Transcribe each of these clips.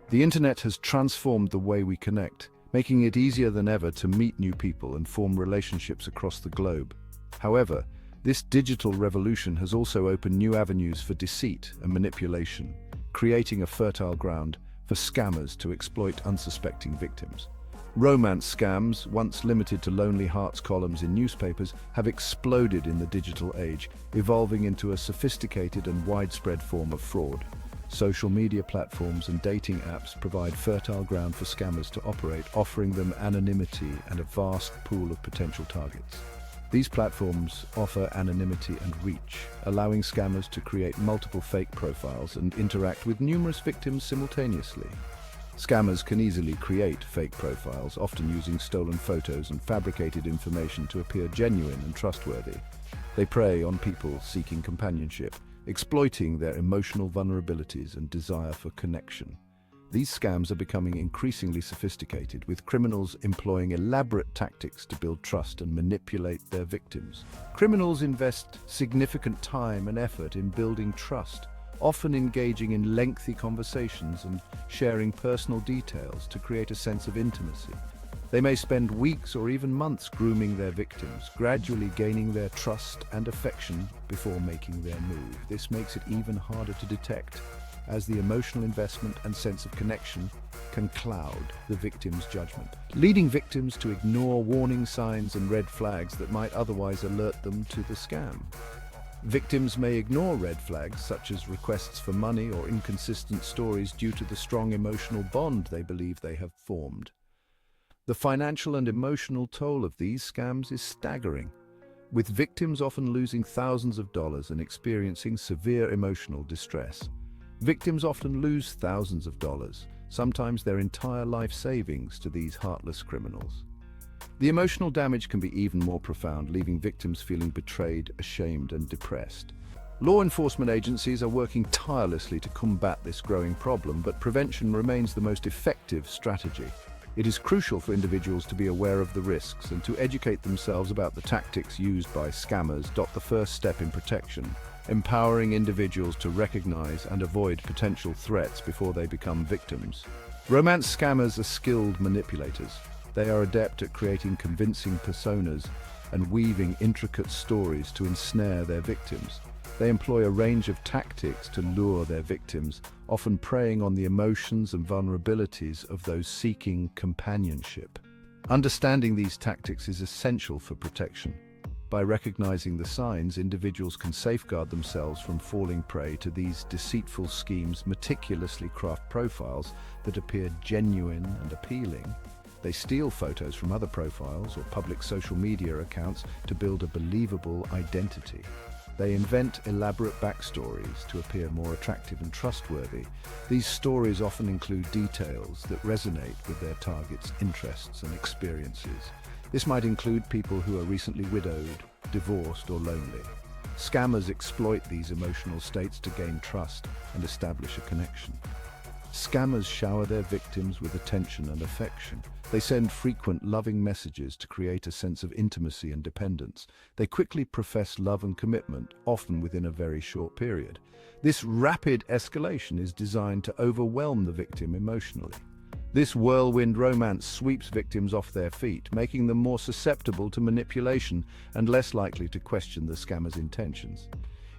The internet has transformed the way we connect, making it easier than ever to meet new people and form relationships across the globe. However, this digital revolution has also opened new avenues for deceit and manipulation, creating a fertile ground for scammers to exploit unsuspecting victims. Romance scams, once limited to lonely hearts columns in newspapers, have exploded in the digital age, evolving into a sophisticated and widespread form of fraud. Social media platforms and dating apps provide fertile ground for scammers to operate, offering them anonymity and a vast pool of potential targets. These platforms offer anonymity and reach, allowing scammers to create multiple fake profiles and interact with numerous victims simultaneously. Scammers can easily create fake profiles, often using stolen photos and fabricated information to appear genuine and trustworthy. They prey on people seeking companionship, exploiting their emotional vulnerabilities and desire for connection. These scams are becoming increasingly sophisticated, with criminals employing elaborate tactics to build trust and manipulate their victims. Criminals invest significant time and effort in building trust, often engaging in lengthy conversations and sharing personal details to create a sense of intimacy. They may spend weeks or even months grooming their victims, gradually gaining their trust and affection before making their move. This makes it even harder to detect, as the emotional investment and sense of connection can cloud the victim's judgment, leading victims to ignore warning signs and red flags that might otherwise alert them to the scam. Victims may ignore red flags such as requests for money or inconsistent stories due to the strong emotional bond they believe they have formed. The financial and emotional toll of these scams is staggering, with victims often losing thousands of dollars and experiencing severe emotional distress. Victims often lose thousands of dollars, sometimes their entire life savings, to these heartless criminals. The emotional damage can be even more profound, leaving victims feeling betrayed, ashamed, and depressed. Law enforcement agencies are working tirelessly to combat this growing problem, but prevention remains the most effective strategy. It is crucial for individuals to be aware of the risks and to educate themselves about the tactics used by scammers. The first step in protection, empowering individuals to recognize and avoid potential threats before they become victims. Romance scammers are skilled manipulators. They are adept at creating convincing personas and weaving intricate stories to ensnare their victims. They employ a range of tactics to lure their victims, often preying on the emotions and vulnerabilities of those seeking companionship. Understanding these tactics is essential for protection. By recognizing the signs, individuals can safeguard themselves from falling prey to these deceitful schemes. Meticulously craft profiles that appear genuine and appealing. They steal photos from other profiles or public social media accounts to build a believable identity. They invent elaborate backstories to appear more attractive and trustworthy. These stories often include details that resonate with their target's interests and experiences. This might include people who are recently widowed, divorced, or lonely. Scammers exploit these emotional states to gain trust and establish a connection. Scammers shower their victims with attention and affection. They send frequent, loving messages to create a sense of intimacy and dependence. They quickly profess love and commitment, often within a very short period. This rapid escalation is designed to overwhelm the victim emotionally. This whirlwind romance sweeps victims off their feet, making them more susceptible to manipulation and less likely to question the scammer's intentions.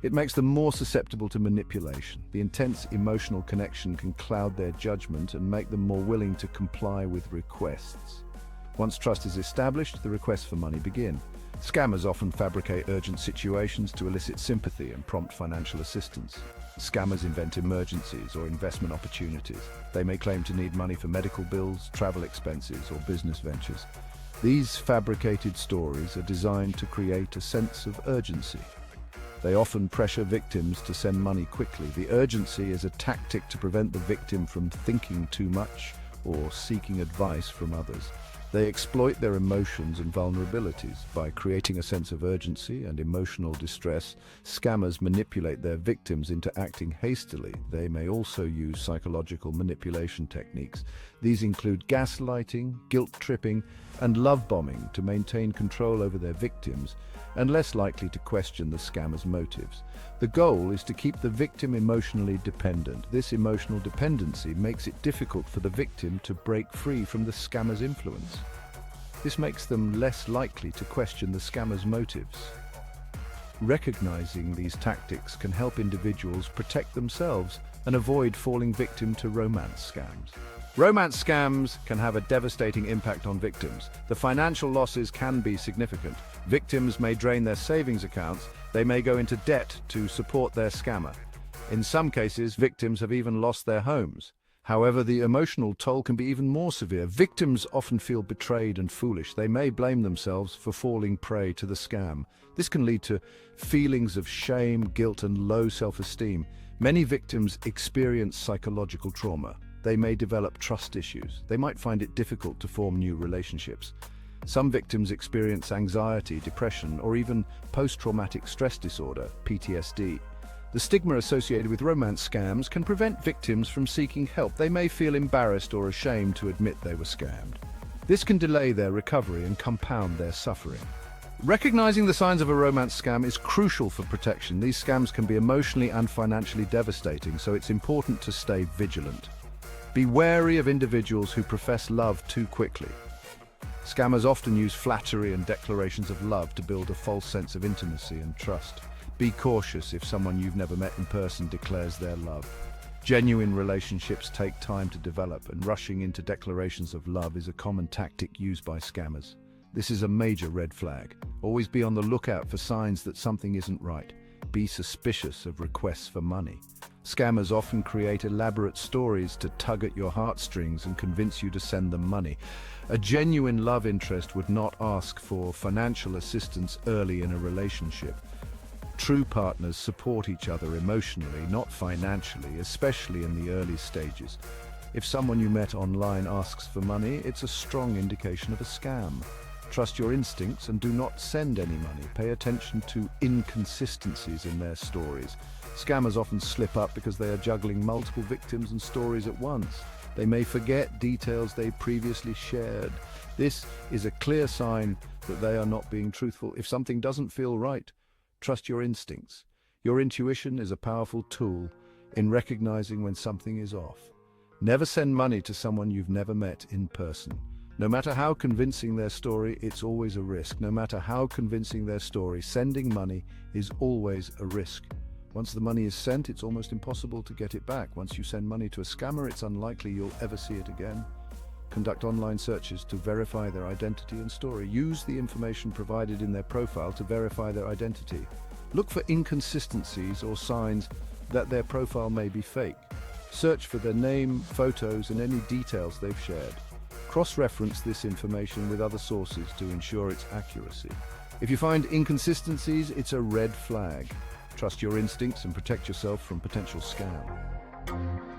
It makes them more susceptible to manipulation. The intense emotional connection can cloud their judgment and make them more willing to comply with requests. Once trust is established, the requests for money begin. Scammers often fabricate urgent situations to elicit sympathy and prompt financial assistance. Scammers invent emergencies or investment opportunities. They may claim to need money for medical bills, travel expenses, or business ventures. These fabricated stories are designed to create a sense of urgency. They often pressure victims to send money quickly. The urgency is a tactic to prevent the victim from thinking too much or seeking advice from others. They exploit their emotions and vulnerabilities. By creating a sense of urgency and emotional distress, scammers manipulate their victims into acting hastily. They may also use psychological manipulation techniques These include gaslighting, guilt-tripping, and love bombing to maintain control over their victims and less likely to question the scammer's motives. The goal is to keep the victim emotionally dependent. This emotional dependency makes it difficult for the victim to break free from the scammer's influence. This makes them less likely to question the scammer's motives. Recognizing these tactics can help individuals protect themselves and avoid falling victim to romance scams. Romance scams can have a devastating impact on victims. The financial losses can be significant. Victims may drain their savings accounts. They may go into debt to support their scammer. In some cases, victims have even lost their homes. However, the emotional toll can be even more severe. Victims often feel betrayed and foolish. They may blame themselves for falling prey to the scam. This can lead to feelings of shame, guilt, and low self-esteem. Many victims experience psychological trauma. They may develop trust issues. They might find it difficult to form new relationships. Some victims experience anxiety, depression, or even post-traumatic stress disorder, PTSD. The stigma associated with romance scams can prevent victims from seeking help. They may feel embarrassed or ashamed to admit they were scammed. This can delay their recovery and compound their suffering. Recognizing the signs of a romance scam is crucial for protection. These scams can be emotionally and financially devastating, so it's important to stay vigilant. Be wary of individuals who profess love too quickly. Scammers often use flattery and declarations of love to build a false sense of intimacy and trust. Be cautious if someone you've never met in person declares their love. Genuine relationships take time to develop, and rushing into declarations of love is a common tactic used by scammers. This is a major red flag. Always be on the lookout for signs that something isn't right. Be suspicious of requests for money. Scammers often create elaborate stories to tug at your heartstrings and convince you to send them money. A genuine love interest would not ask for financial assistance early in a relationship. True partners support each other emotionally, not financially, especially in the early stages. If someone you met online asks for money, it's a strong indication of a scam. Trust your instincts and do not send any money. Pay attention to inconsistencies in their stories. Scammers often slip up because they are juggling multiple victims and stories at once. They may forget details they previously shared. This is a clear sign that they are not being truthful. If something doesn't feel right, trust your instincts. Your intuition is a powerful tool in recognizing when something is off. Never send money to someone you've never met in person. No matter how convincing their story, it's always a risk. No matter how convincing their story, sending money is always a risk. Once the money is sent, it's almost impossible to get it back. Once you send money to a scammer, it's unlikely you'll ever see it again. Conduct online searches to verify their identity and story. Use the information provided in their profile to verify their identity. Look for inconsistencies or signs that their profile may be fake. Search for their name, photos, and any details they've shared. Cross-reference this information with other sources to ensure its accuracy. If you find inconsistencies, it's a red flag. Trust your instincts and protect yourself from potential scam.